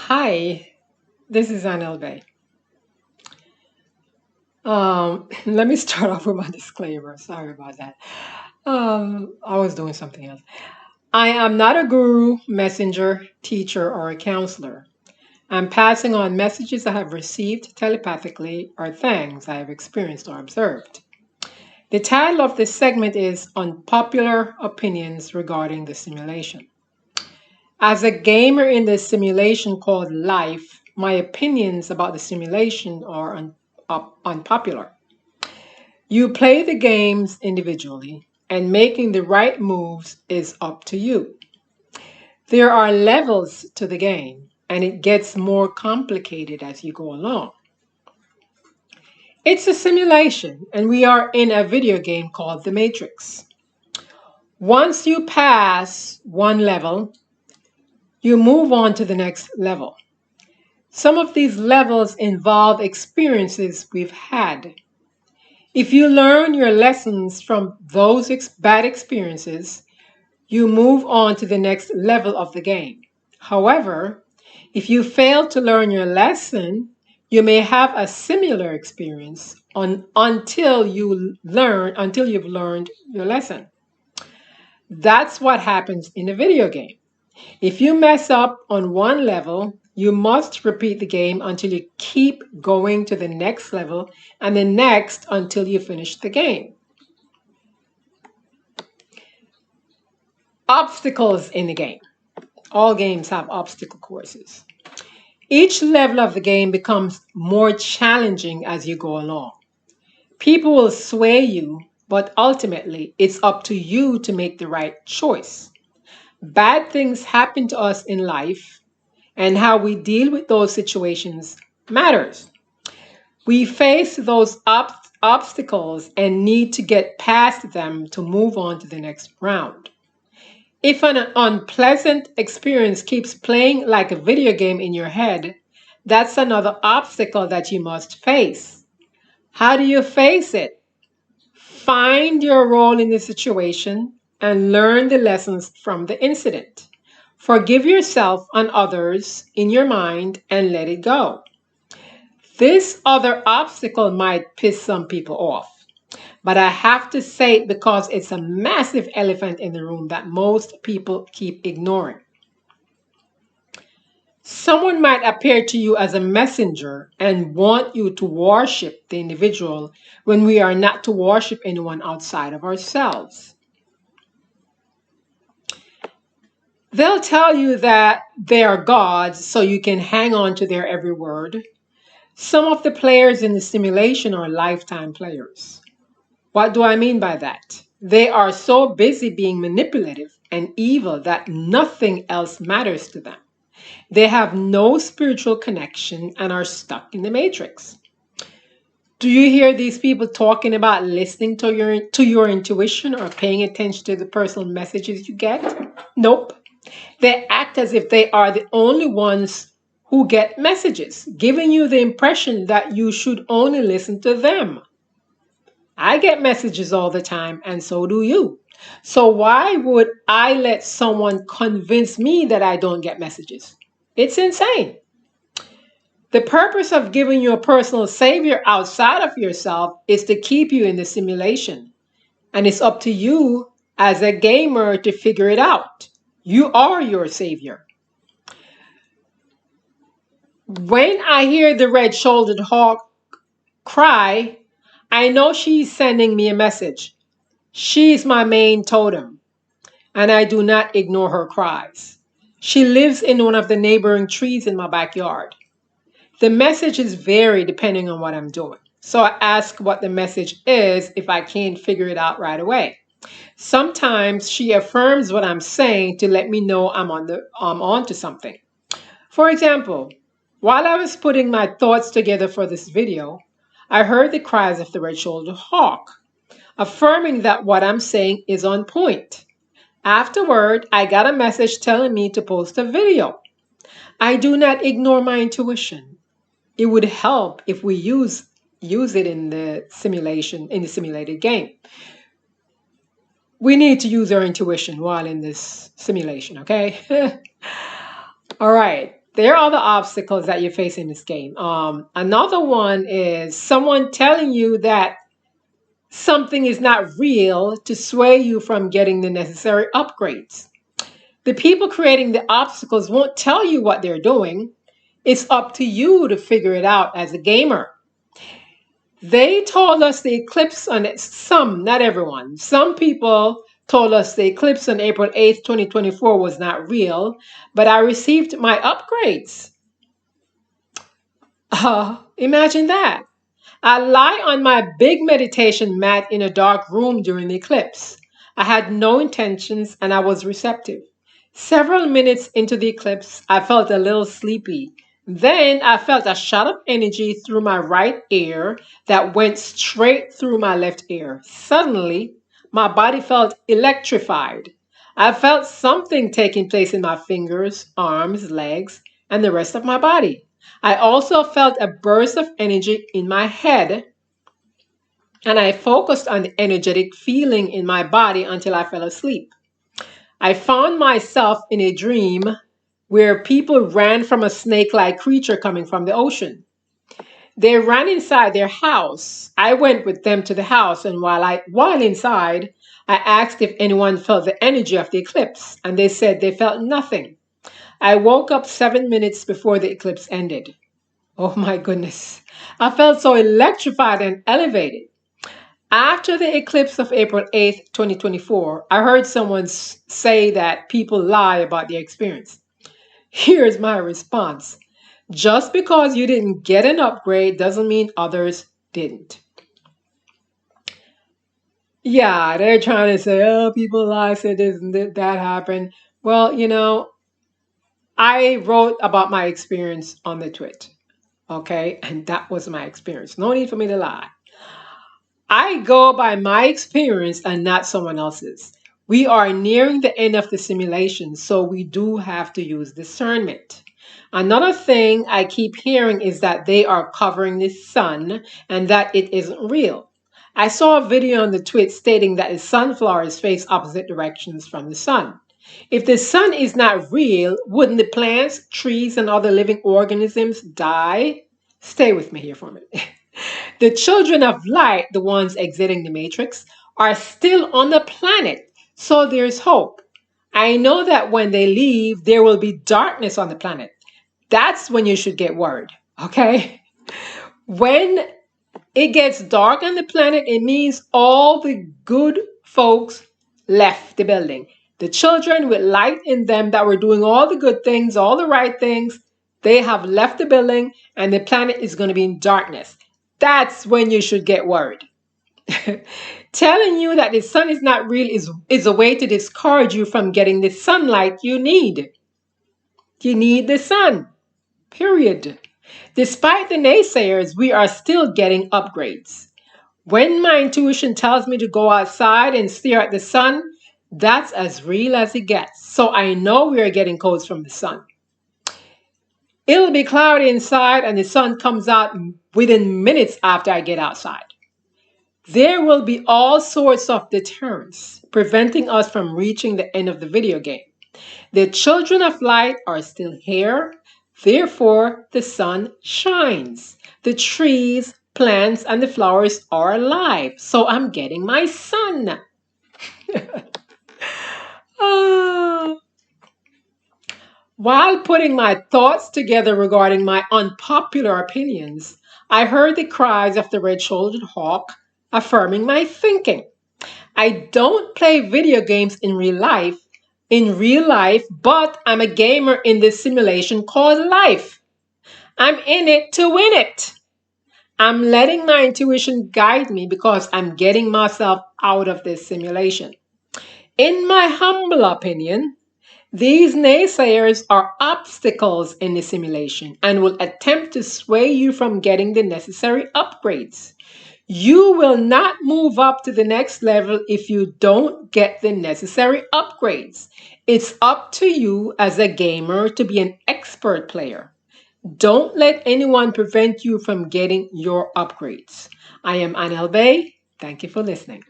Hi, this is AnneElbey. Let me start off with my disclaimer. Sorry about that. I was doing something else. I am not a guru, messenger, teacher, or a counselor. I'm passing on messages I have received telepathically or things I have experienced or observed. The title of this segment is Unpopular Opinions Regarding the Simulation. As a gamer in the simulation called life, my opinions about the simulation are unpopular. You play the games individually, and making the right moves is up to you. There are levels to the game, and it gets more complicated as you go along. It's a simulation, and we are in a video game called The Matrix. Once you pass one level, you move on to the next level. Some of these levels involve experiences we've had. If you learn your lessons from those bad experiences, you move on to the next level of the game. However, if you fail to learn your lesson, you may have a similar experience until you've learned your lesson. That's what happens in a video game. If you mess up on one level, you must repeat the game until you keep going to the next level and the next until you finish the game. Obstacles in the game. All games have obstacle courses. Each level of the game becomes more challenging as you go along. People will sway you, but ultimately it's up to you to make the right choice. Bad things happen to us in life, and how we deal with those situations matters. We face those obstacles and need to get past them to move on to the next round. If an unpleasant experience keeps playing like a video game in your head, that's another obstacle that you must face. How do you face it? Find your role in the situation and learn the lessons from the incident. Forgive yourself and others in your mind and let it go. This other obstacle might piss some people off, but I have to say it because it's a massive elephant in the room that most people keep ignoring. Someone might appear to you as a messenger and want you to worship the individual when we are not to worship anyone outside of ourselves. They'll tell you that they are gods so you can hang on to their every word. Some of the players in the simulation are lifetime players. What do I mean by that? They are so busy being manipulative and evil that nothing else matters to them. They have no spiritual connection and are stuck in the matrix. Do you hear these people talking about listening to your intuition or paying attention to the personal messages you get? Nope. They act as if they are the only ones who get messages, giving you the impression that you should only listen to them. I get messages all the time, and so do you. So why would I let someone convince me that I don't get messages? It's insane. The purpose of giving you a personal savior outside of yourself is to keep you in the simulation. And it's up to you as a gamer to figure it out. You are your savior. When I hear the red-shouldered hawk cry, I know she's sending me a message. She's my main totem, and I do not ignore her cries. She lives in one of the neighboring trees in my backyard. The messages vary depending on what I'm doing. So I ask what the message is if I can't figure it out right away. Sometimes she affirms what I'm saying to let me know I'm onto something. For example, while I was putting my thoughts together for this video, I heard the cries of the red-shouldered hawk, affirming that what I'm saying is on point. Afterward, I got a message telling me to post a video. I do not ignore my intuition. It would help if we use it in the simulated game. We need to use our intuition while in this simulation, okay? All right. there are other obstacles that you face in this game. Another one is someone telling you that something is not real to sway you from getting the necessary upgrades. The people creating the obstacles won't tell you what they're doing. It's up to you to figure it out as a gamer. They told us the eclipse on it, some, not everyone. Some people told us the eclipse on April 8th, 2024 was not real, but I received my upgrades. Imagine that. I lie on my big meditation mat in a dark room during the eclipse. I had no intentions and I was receptive. Several minutes into the eclipse, I felt a little sleepy. Then I felt a shot of energy through my right ear that went straight through my left ear. Suddenly, my body felt electrified. I felt something taking place in my fingers, arms, legs, and the rest of my body. I also felt a burst of energy in my head, and I focused on the energetic feeling in my body until I fell asleep. I found myself in a dream where people ran from a snake-like creature coming from the ocean. They ran inside their house. I went with them to the house, and while inside, I asked if anyone felt the energy of the eclipse, and they said they felt nothing. I woke up 7 minutes before the eclipse ended. Oh my goodness. I felt so electrified and elevated. After the eclipse of April 8th, 2024, I heard someone say that people lie about their experience. Here's my response. Just because you didn't get an upgrade doesn't mean others didn't. Yeah, they're trying to say, oh, people lie, said this and that happened. Well, I wrote about my experience on the tweet. Okay, and that was my experience. No need for me to lie. I go by my experience and not someone else's. We are nearing the end of the simulation, so we do have to use discernment. Another thing I keep hearing is that they are covering the sun and that it isn't real. I saw a video on the tweet stating that the sunflowers face opposite directions from the sun. If the sun is not real, wouldn't the plants, trees, and other living organisms die? Stay with me here for a minute. The children of light, the ones exiting the matrix, are still on the planet, so there's hope. I know that when they leave, there will be darkness on the planet. That's when you should get worried, okay? When it gets dark on the planet, it means all the good folks left the building. The children with light in them that were doing all the good things, all the right things, they have left the building and the planet is going to be in darkness. That's when you should get worried. Telling you that the sun is not real is a way to discourage you from getting the sunlight you need. You need the sun, period. Despite the naysayers, we are still getting upgrades. When my intuition tells me to go outside and stare at the sun, that's as real as it gets. So I know we are getting codes from the sun. It'll be cloudy inside and the sun comes out within minutes after I get outside. There will be all sorts of deterrents preventing us from reaching the end of the video game. The children of light are still here, therefore the sun shines. The trees, plants, and the flowers are alive, so I'm getting my sun. While putting my thoughts together regarding my unpopular opinions, I heard the cries of the red-shouldered hawk affirming my thinking. I don't play video games in real life, but I'm a gamer in this simulation called life. I'm in it to win it. I'm letting my intuition guide me because I'm getting myself out of this simulation. In my humble opinion, these naysayers are obstacles in the simulation and will attempt to sway you from getting the necessary upgrades. You will not move up to the next level if you don't get the necessary upgrades. It's up to you as a gamer to be an expert player. Don't let anyone prevent you from getting your upgrades. I am AnneElbey. Thank you for listening.